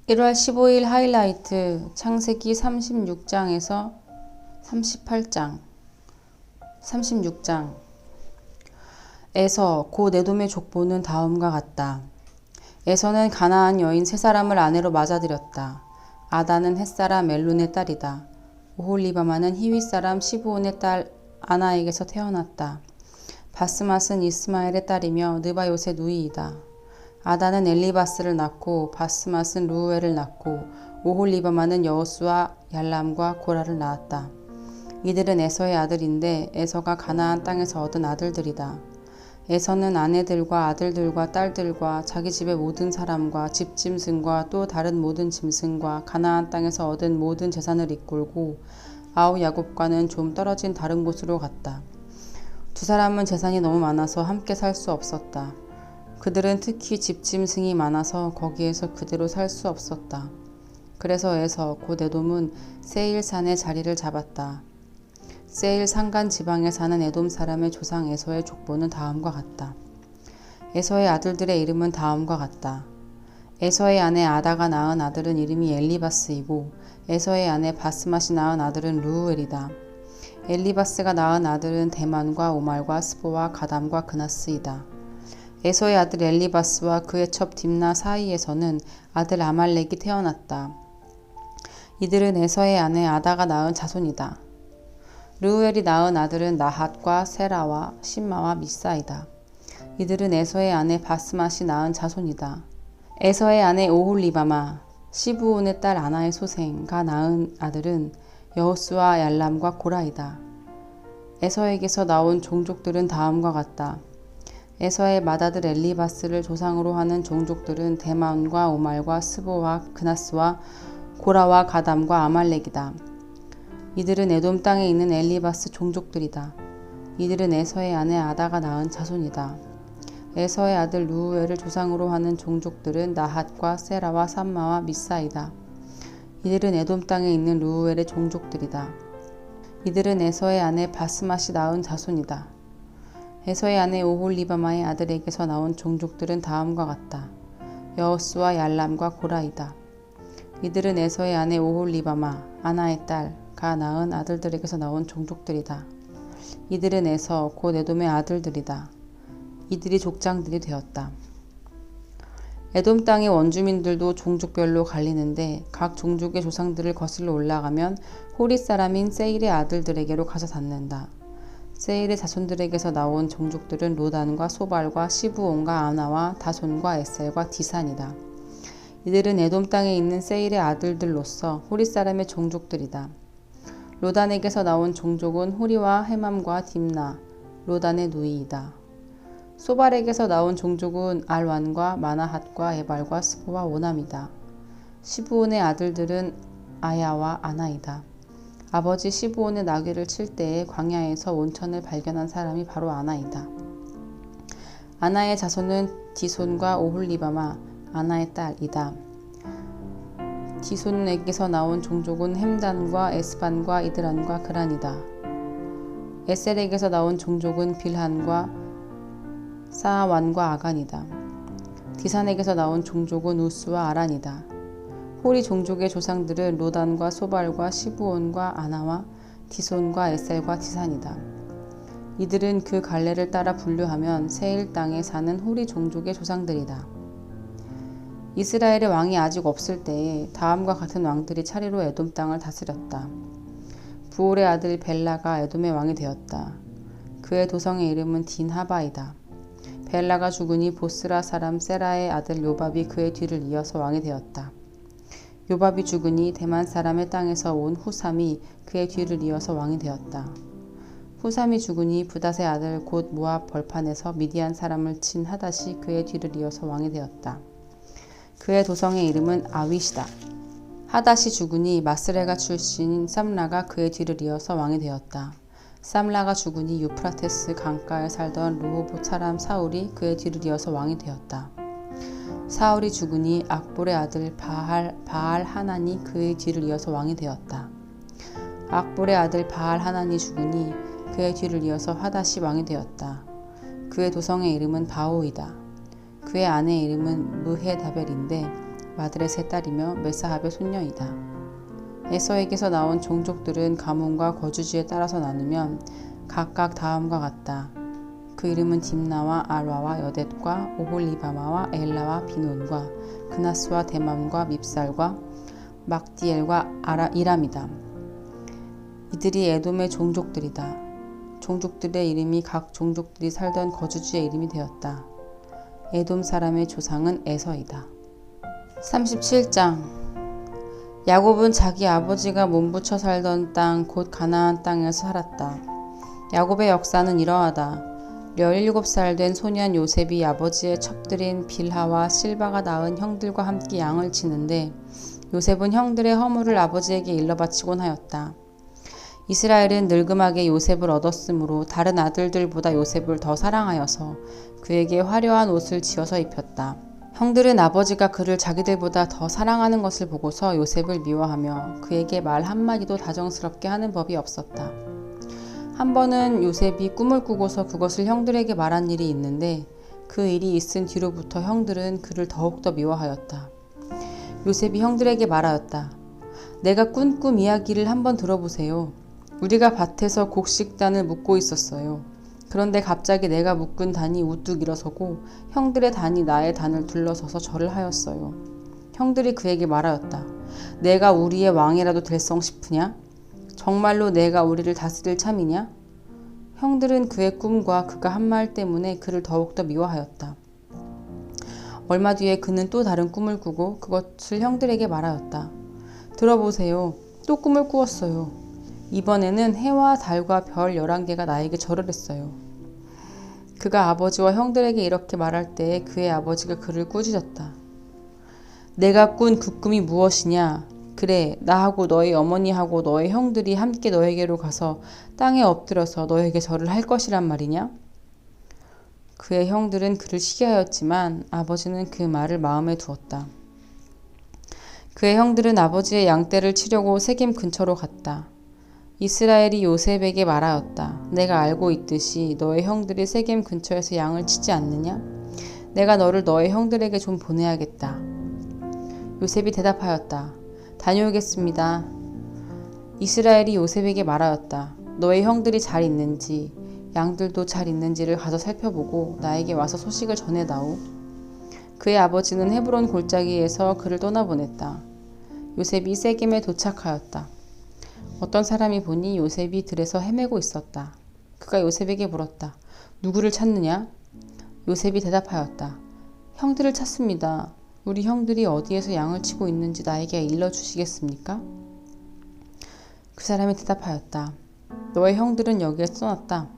(1월 15일) 하이라이트 창세기 36장에서 38장 36장 에서 곧 에돔의 족보는 다음과 같다. 에서는 가나안 여인 세 사람을 아내로 맞아들였다. 아다는 햇사람 멜론의 딸이다. 오홀리바마는 히윗 사람 시브온의 딸 아나에게서 태어났다. 바스맛은 이스마엘의 딸이며 느바요의 누이이다. 아다는 엘리바스를 낳고 바스맛은 루우엘을 낳고 오홀리바마는 여호수아 얄람과 고라를 낳았다. 이들은 에서의 아들인데 에서가 가나안 땅에서 얻은 아들들이다. 에서는 아내들과 아들들과 딸들과 자기 집의 모든 사람과 집짐승과 또 다른 모든 짐승과 가나안 땅에서 얻은 모든 재산을 이끌고 아우 야곱과는 좀 떨어진 다른 곳으로 갔다. 두 사람은 재산이 너무 많아서 함께 살 수 없었다. 그들은 특히 집짐승이 많아서 거기에서 그대로 살 수 없었다. 그래서 에서 곧 에돔은 세일산에 자리를 잡았다. 세일 산간 지방에 사는 에돔 사람의 조상 에서의 족보는 다음과 같다. 에서의 아들들의 이름은 다음과 같다. 에서의 아내 아다가 낳은 아들은 이름이 엘리바스이고 에서의 아내 바스맛이 낳은 아들은 루우엘이다. 엘리바스가 낳은 아들은 대만과 오말과 스보와 가담과 그나스이다. 에서의 아들 엘리바스와 그의 첩 딥나 사이에서는 아들 아말렉이 태어났다. 이들은 에서의 아내 아다가 낳은 자손이다. 르우엘이 낳은 아들은 나핫과 세라와 심마와 미사이다. 이들은 에서의 아내 바스맛이 낳은 자손이다. 에서의 아내 오홀리바마, 시브온의 딸 아나의 소생가 낳은 아들은 여호수아 얄람과 고라이다. 에서에게서 나온 종족들은 다음과 같다. 에서의 맏아들 엘리바스를 조상으로 하는 종족들은 대만과 오말과 스보와 그나스와 고라와 가담과 아말렉이다. 이들은 에돔 땅에 있는 엘리바스 종족들이다. 이들은 에서의 아내 아다가 낳은 자손이다. 에서의 아들 루우엘을 조상으로 하는 종족들은 나핫과 세라와 삼마와 미사이다. 이들은 에돔 땅에 있는 루우엘의 종족들이다. 이들은 에서의 아내 바스맛이 낳은 자손이다. 에서의 아내 오홀리바마의 아들에게서 나온 종족들은 다음과 같다. 여호수아 얄람과 고라이다. 이들은 에서의 아내 오홀리바마, 아나의 딸가 낳은 아들들에게서 나온 종족들이다. 이들은 에서 곧 에돔의 아들들이다. 이들이 족장들이 되었다. 에돔 땅의 원주민들도 종족별로 갈리는데 각 종족의 조상들을 거슬러 올라가면 호릿 사람인 세일의 아들들에게로 가서 닿는다. 세일의 자손들에게서 나온 종족들은 로단과 소발과 시브온과 아나와 다손과 에셀과 디산이다. 이들은 에돔 땅에 있는 세일의 아들들로서 호릿 사람의 종족들이다. 로단에게서 나온 종족은 호리와 헤맘과 딥나, 로단의 누이이다. 소발에게서 나온 종족은 알완과 마나핫과 에발과 스보와 오남이다. 시브온의 아들들은 아야와 아나이다. 아버지 시브온의 나귀를 칠 때에 광야에서 온천을 발견한 사람이 바로 아나이다. 아나의 자손은 디손과 오홀리바마, 아나의 딸이다. 디손에게서 나온 종족은 햄단과 에스반과 이드란과 그란이다. 에셀에게서 나온 종족은 빌한과 사아완과 아간이다. 디산에게서 나온 종족은 우스와 아란이다. 호리 종족의 조상들은 로단과 소발과 시브온과 아나와 디손과 에셀과 디산이다. 이들은 그 갈래를 따라 분류하면 세일 땅에 사는 호리 종족의 조상들이다. 이스라엘의 왕이 아직 없을 때에 다음과 같은 왕들이 차례로 에돔 땅을 다스렸다. 부올의 아들 벨라가 에돔의 왕이 되었다. 그의 도성의 이름은 딘하바이다. 벨라가 죽으니 보스라 사람 세라의 아들 요밥이 그의 뒤를 이어서 왕이 되었다. 요밥이 죽으니 대만 사람의 땅에서 온 후삼이 그의 뒤를 이어서 왕이 되었다. 후삼이 죽으니 부닷의 아들 곧 모압 벌판에서 미디안 사람을 친 하닷이 그의 뒤를 이어서 왕이 되었다. 그의 도성의 이름은 아윗이다. 하닷이 죽으니 마스레가 출신인 삼라가 그의 뒤를 이어서 왕이 되었다. 쌈라가 죽으니 유프라테스 강가에 살던 르호봇 사람 사울이 그의 뒤를 이어서 왕이 되었다. 사울이 죽으니 악볼의 아들 바알 하난이 그의 뒤를 이어서 왕이 되었다. 악볼의 아들 바알 하난이 죽으니 그의 뒤를 이어서 하닷이 왕이 되었다. 그의 도성의 이름은 바오이다. 그의 아내의 이름은 무헤다벨인데 마드렛의 딸이며 메사합의 손녀이다. 에서에게서 나온 종족들은 가문과 거주지에 따라서 나누면 각각 다음과 같다. 그 이름은 딥나와 알와와 여댓과 오홀리바마와 엘라와 비논과 그나스와 데맘과 밉살과 막디엘과 이람이다. 이들이 에돔의 종족들이다. 종족들의 이름이 각 종족들이 살던 거주지의 이름이 되었다. 에돔 사람의 조상은 에서이다. 37장 야곱은 자기 아버지가 몸부쳐 살던 땅 곧 가나안 땅에서 살았다. 야곱의 역사는 이러하다. 17살 된 소년 요셉이 아버지의 첩들인 빌하와 실바가 낳은 형들과 함께 양을 치는데 요셉은 형들의 허물을 아버지에게 일러 바치곤 하였다. 이스라엘은 늙음하게 요셉을 얻었으므로 다른 아들들보다 요셉을 더 사랑하여서 그에게 화려한 옷을 지어서 입혔다. 형들은 아버지가 그를 자기들보다 더 사랑하는 것을 보고서 요셉을 미워하며 그에게 말 한마디도 다정스럽게 하는 법이 없었다. 한 번은 요셉이 꿈을 꾸고서 그것을 형들에게 말한 일이 있는데 그 일이 있은 뒤로부터 형들은 그를 더욱더 미워하였다. 요셉이 형들에게 말하였다. 내가 꾼 꿈 이야기를 한번 들어보세요. 우리가 밭에서 곡식단을 묶고 있었어요. 그런데 갑자기 내가 묶은 단이 우뚝 일어서고 형들의 단이 나의 단을 둘러서서 절을 하였어요. 형들이 그에게 말하였다. 내가 우리의 왕이라도 될성 싶으냐? 정말로 내가 우리를 다스릴 참이냐? 형들은 그의 꿈과 그가 한 말 때문에 그를 더욱더 미워하였다. 얼마 뒤에 그는 또 다른 꿈을 꾸고 그것을 형들에게 말하였다. 들어보세요. 또 꿈을 꾸었어요. 이번에는 해와 달과 별 11개가 나에게 절을 했어요. 그가 아버지와 형들에게 이렇게 말할 때에 그의 아버지가 그를 꾸짖었다. 내가 꾼 그 꿈이 무엇이냐? 그래, 나하고 너의 어머니하고 너의 형들이 함께 너에게로 가서 땅에 엎드려서 너에게 절을 할 것이란 말이냐? 그의 형들은 그를 시기하였지만 아버지는 그 말을 마음에 두었다. 그의 형들은 아버지의 양떼를 치려고 세겜 근처로 갔다. 이스라엘이 요셉에게 말하였다. 내가 알고 있듯이 너의 형들이 세겜 근처에서 양을 치지 않느냐? 내가 너를 너의 형들에게 좀 보내야겠다. 요셉이 대답하였다. 다녀오겠습니다. 이스라엘이 요셉에게 말하였다. 너의 형들이 잘 있는지, 양들도 잘 있는지를 가서 살펴보고 나에게 와서 소식을 전해다오. 그의 아버지는 헤브론 골짜기에서 그를 떠나보냈다. 요셉이 세겜에 도착하였다. 어떤 사람이 보니 요셉이 들에서 헤매고 있었다. 그가 요셉에게 물었다. 누구를 찾느냐? 요셉이 대답하였다. 형들을 찾습니다. 우리 형들이 어디에서 양을 치고 있는지 나에게 일러주시겠습니까? 그 사람이 대답하였다. 너의 형들은 여기에서 떠났다.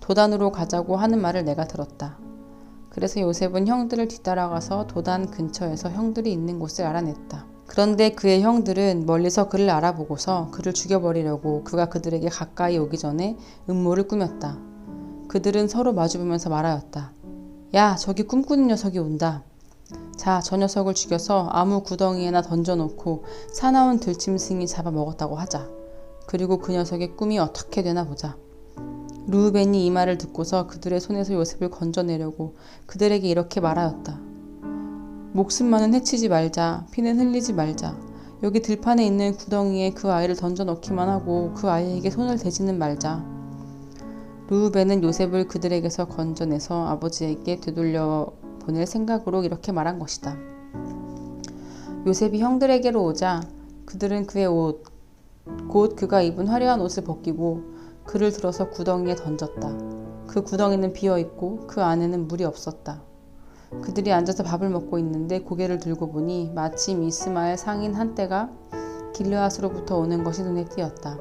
도단으로 가자고 하는 말을 내가 들었다. 그래서 요셉은 형들을 뒤따라가서 도단 근처에서 형들이 있는 곳을 알아냈다. 그런데 그의 형들은 멀리서 그를 알아보고서 그를 죽여버리려고 그가 그들에게 가까이 오기 전에 음모를 꾸몄다. 그들은 서로 마주보면서 말하였다. 야, 저기 꿈꾸는 녀석이 온다. 자, 저 녀석을 죽여서 아무 구덩이에나 던져놓고 사나운 들짐승이 잡아먹었다고 하자. 그리고 그 녀석의 꿈이 어떻게 되나 보자. 르우벤이 이 말을 듣고서 그들의 손에서 요셉을 건져내려고 그들에게 이렇게 말하였다. 목숨만은 해치지 말자. 피는 흘리지 말자. 여기 들판에 있는 구덩이에 그 아이를 던져넣기만 하고 그 아이에게 손을 대지는 말자. 르우벤은 요셉을 그들에게서 건져내서 아버지에게 되돌려 보낼 생각으로 이렇게 말한 것이다. 요셉이 형들에게로 오자 그들은 그의 옷, 곧 그가 입은 화려한 옷을 벗기고 그를 들어서 구덩이에 던졌다. 그 구덩이는 비어있고 그 안에는 물이 없었다. 그들이 앉아서 밥을 먹고 있는데 고개를 들고 보니 마침 이스마엘 상인 한떼가 길르앗으로부터 오는 것이 눈에 띄었다.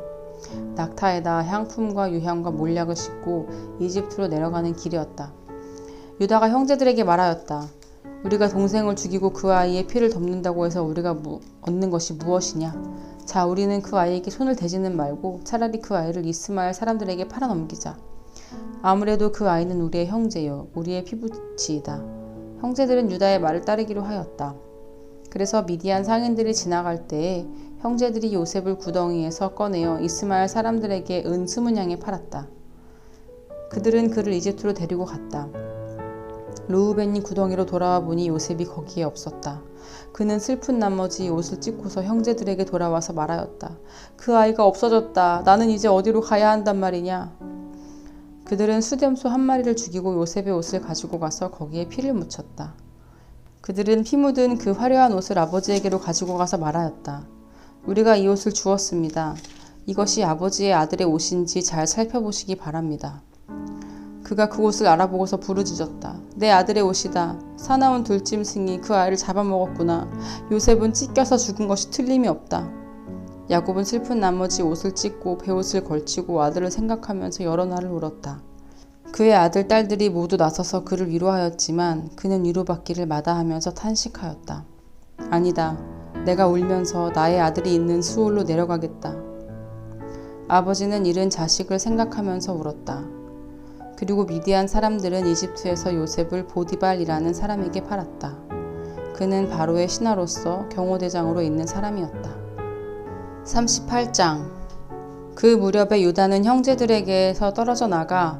낙타에다 향품과 유향과 몰약을 싣고 이집트로 내려가는 길이었다. 유다가 형제들에게 말하였다. 우리가 동생을 죽이고 그 아이의 피를 덮는다고 해서 우리가 얻는 것이 무엇이냐? 자, 우리는 그 아이에게 손을 대지는 말고 차라리 그 아이를 이스마엘 사람들에게 팔아넘기자. 아무래도 그 아이는 우리의 형제요, 우리의 피부치이다. 형제들은 유다의 말을 따르기로 하였다. 그래서 미디안 상인들이 지나갈 때에 형제들이 요셉을 구덩이에서 꺼내어 이스마엘 사람들에게 은 20냥에 팔았다. 그들은 그를 이집트로 데리고 갔다. 르우벤이 구덩이로 돌아와 보니 요셉이 거기에 없었다. 그는 슬픈 나머지 옷을 찢고서 형제들에게 돌아와서 말하였다. 그 아이가 없어졌다. 나는 이제 어디로 가야 한단 말이냐. 그들은 수렴소 한 마리를 죽이고 요셉의 옷을 가지고 가서 거기에 피를 묻혔다. 그들은 피 묻은 그 화려한 옷을 아버지에게로 가지고 가서 말하였다. 우리가 이 옷을 주었습니다. 이것이 아버지의 아들의 옷인지 잘 살펴보시기 바랍니다. 그가 그 옷을 알아보고서 부르짖었다. 내 아들의 옷이다. 사나운 들짐승이 그 아이를 잡아먹었구나. 요셉은 찢겨서 죽은 것이 틀림이 없다. 야곱은 슬픈 나머지 옷을 찢고 베옷을 걸치고 아들을 생각하면서 여러 날을 울었다. 그의 아들, 딸들이 모두 나서서 그를 위로하였지만 그는 위로받기를 마다하면서 탄식하였다. 아니다. 내가 울면서 나의 아들이 있는 수올로 내려가겠다. 아버지는 잃은 자식을 생각하면서 울었다. 그리고 미디안 사람들은 이집트에서 요셉을 보디발이라는 사람에게 팔았다. 그는 바로의 신하로서 경호대장으로 있는 사람이었다. 38장. 그 무렵에 유다는 형제들에게서 떨어져 나가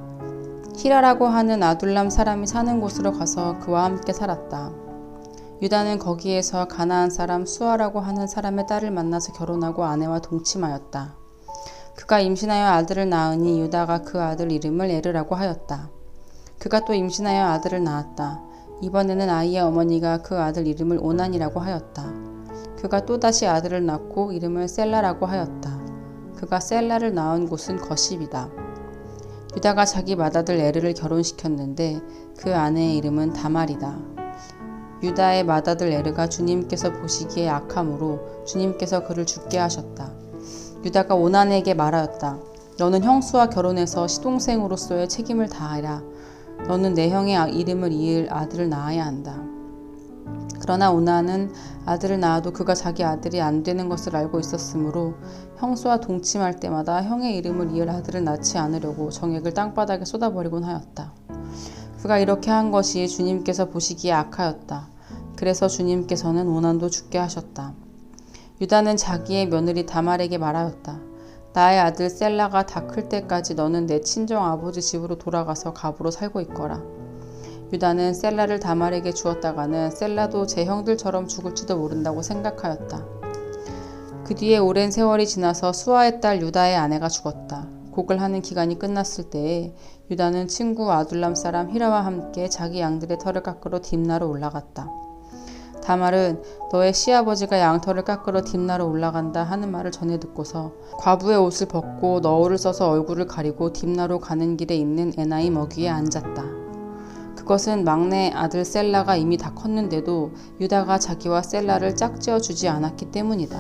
히라라고 하는 아둘람 사람이 사는 곳으로 가서 그와 함께 살았다. 유다는 거기에서 가나안 사람 수아라고 하는 사람의 딸을 만나서 결혼하고 아내와 동침하였다. 그가 임신하여 아들을 낳으니 유다가 그 아들 이름을 에르라고 하였다. 그가 또 임신하여 아들을 낳았다. 이번에는 아이의 어머니가 그 아들 이름을 오난이라고 하였다. 그가 또다시 아들을 낳고 이름을 셀라라고 하였다. 그가 셀라를 낳은 곳은 거십이다. 유다가 자기 맏아들 에르를 결혼시켰는데 그 아내의 이름은 다말이다. 유다의 맏아들 에르가 주님께서 보시기에 악함으로 주님께서 그를 죽게 하셨다. 유다가 오난에게 말하였다. 너는 형수와 결혼해서 시동생으로서의 책임을 다하라. 너는 내 형의 이름을 이을 아들을 낳아야 한다. 그러나 오난은 아들을 낳아도 그가 자기 아들이 안 되는 것을 알고 있었으므로 형수와 동침할 때마다 형의 이름을 이을 아들을 낳지 않으려고 정액을 땅바닥에 쏟아버리곤 하였다. 그가 이렇게 한 것이 주님께서 보시기에 악하였다. 그래서 주님께서는 오난도 죽게 하셨다. 유다는 자기의 며느리 다말에게 말하였다. 나의 아들 셀라가 다 클 때까지 너는 내 친정 아버지 집으로 돌아가서 갑으로 살고 있거라. 유다는 셀라를 다말에게 주었다가는 셀라도 제 형들처럼 죽을지도 모른다고 생각하였다. 그 뒤에 오랜 세월이 지나서 수아의 딸 유다의 아내가 죽었다. 곡을 하는 기간이 끝났을 때에 유다는 친구 아둘람 사람 히라와 함께 자기 양들의 털을 깎으러 딥나로 올라갔다. 다말은 너의 시아버지가 양털을 깎으러 딥나로 올라간다 하는 말을 전해 듣고서 과부의 옷을 벗고 너울을 써서 얼굴을 가리고 딥나로 가는 길에 있는 에나임 어귀에 앉았다. 그것은 막내 아들 셀라가 이미 다 컸는데도 유다가 자기와 셀라를 짝지어 주지 않았기 때문이다.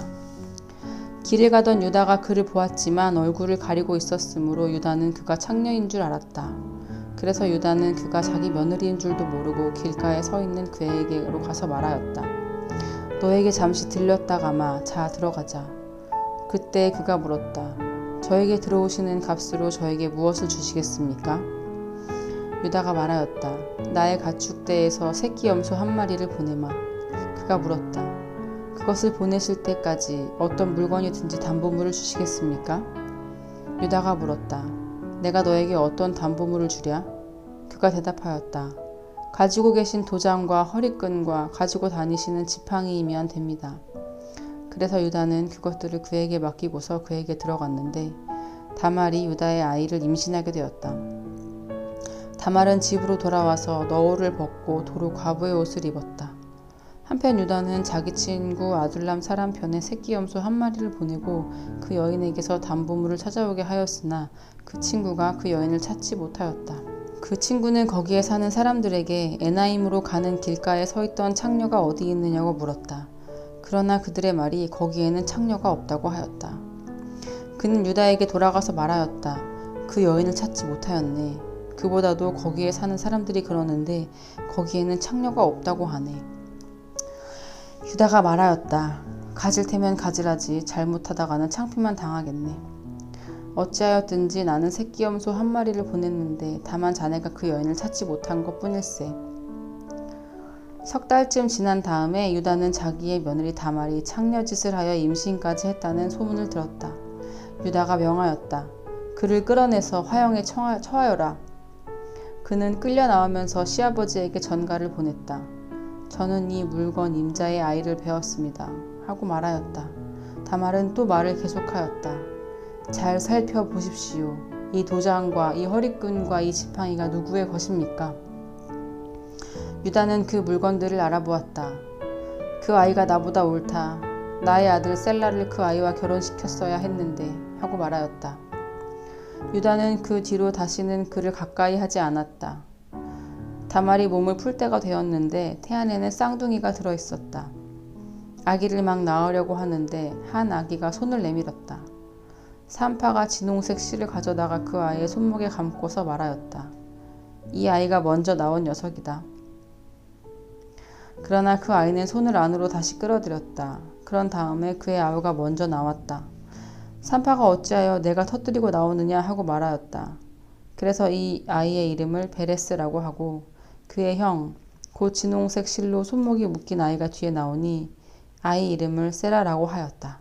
길을 가던 유다가 그를 보았지만 얼굴을 가리고 있었으므로 유다는 그가 창녀인 줄 알았다. 그래서 유다는 그가 자기 며느리인 줄도 모르고 길가에 서 있는 그에게로 가서 말하였다. 너에게 잠시 들렸다가마 자 들어가자. 그때 그가 물었다. 저에게 들어오시는 값으로 저에게 무엇을 주시겠습니까? 유다가 말하였다. 나의 가축대에서 새끼 염소 한 마리를 보내마. 그가 물었다. 그것을 보내실 때까지 어떤 물건이든지 담보물을 주시겠습니까? 유다가 물었다. 내가 너에게 어떤 담보물을 주랴? 그가 대답하였다. 가지고 계신 도장과 허리끈과 가지고 다니시는 지팡이이면 됩니다. 그래서 유다는 그것들을 그에게 맡기고서 그에게 들어갔는데 다말이 유다의 아이를 임신하게 되었다. 다말은 집으로 돌아와서 너울을 벗고 도로 과부의 옷을 입었다. 한편 유다는 자기 친구 아둘람 사람 편에 새끼 염소 한 마리를 보내고 그 여인에게서 담보물을 찾아오게 하였으나 그 친구가 그 여인을 찾지 못하였다. 그 친구는 거기에 사는 사람들에게 에나임으로 가는 길가에 서 있던 창녀가 어디 있느냐고 물었다. 그러나 그들의 말이 거기에는 창녀가 없다고 하였다. 그는 유다에게 돌아가서 말하였다. 그 여인을 찾지 못하였네. 그보다도 거기에 사는 사람들이 그러는데 거기에는 창녀가 없다고 하네. 유다가 말하였다. 가질 테면 가지라지 잘못하다가는 창피만 당하겠네. 어찌하였든지 나는 새끼 염소 한 마리를 보냈는데 다만 자네가 그 여인을 찾지 못한 것뿐일세. 석 달쯤 지난 다음에 유다는 자기의 며느리 다말이 창녀짓을 하여 임신까지 했다는 소문을 들었다. 유다가 명하였다. 그를 끌어내서 화형에 처하여라. 그는 끌려 나오면서 시아버지에게 전가를 보냈다. 저는 이 물건 임자의 아이를 배웠습니다. 하고 말하였다. 다말은 또 말을 계속하였다. 잘 살펴보십시오. 이 도장과 이 허리끈과 이 지팡이가 누구의 것입니까? 유다는 그 물건들을 알아보았다. 그 아이가 나보다 옳다. 나의 아들 셀라를 그 아이와 결혼시켰어야 했는데 하고 말하였다. 유다는 그 뒤로 다시는 그를 가까이 하지 않았다. 다말이 몸을 풀 때가 되었는데 태 안에는 쌍둥이가 들어있었다. 아기를 막 낳으려고 하는데 한 아기가 손을 내밀었다. 산파가 진홍색 실을 가져다가 그 아이의 손목에 감고서 말하였다. 이 아이가 먼저 나온 녀석이다. 그러나 그 아이는 손을 안으로 다시 끌어들였다. 그런 다음에 그의 아우가 먼저 나왔다. 산파가 어찌하여 내가 터뜨리고 나오느냐 하고 말하였다. 그래서 이 아이의 이름을 베레스라고 하고 그의 형, 곧 진홍색 실로 손목이 묶인 아이가 뒤에 나오니 아이 이름을 세라라고 하였다.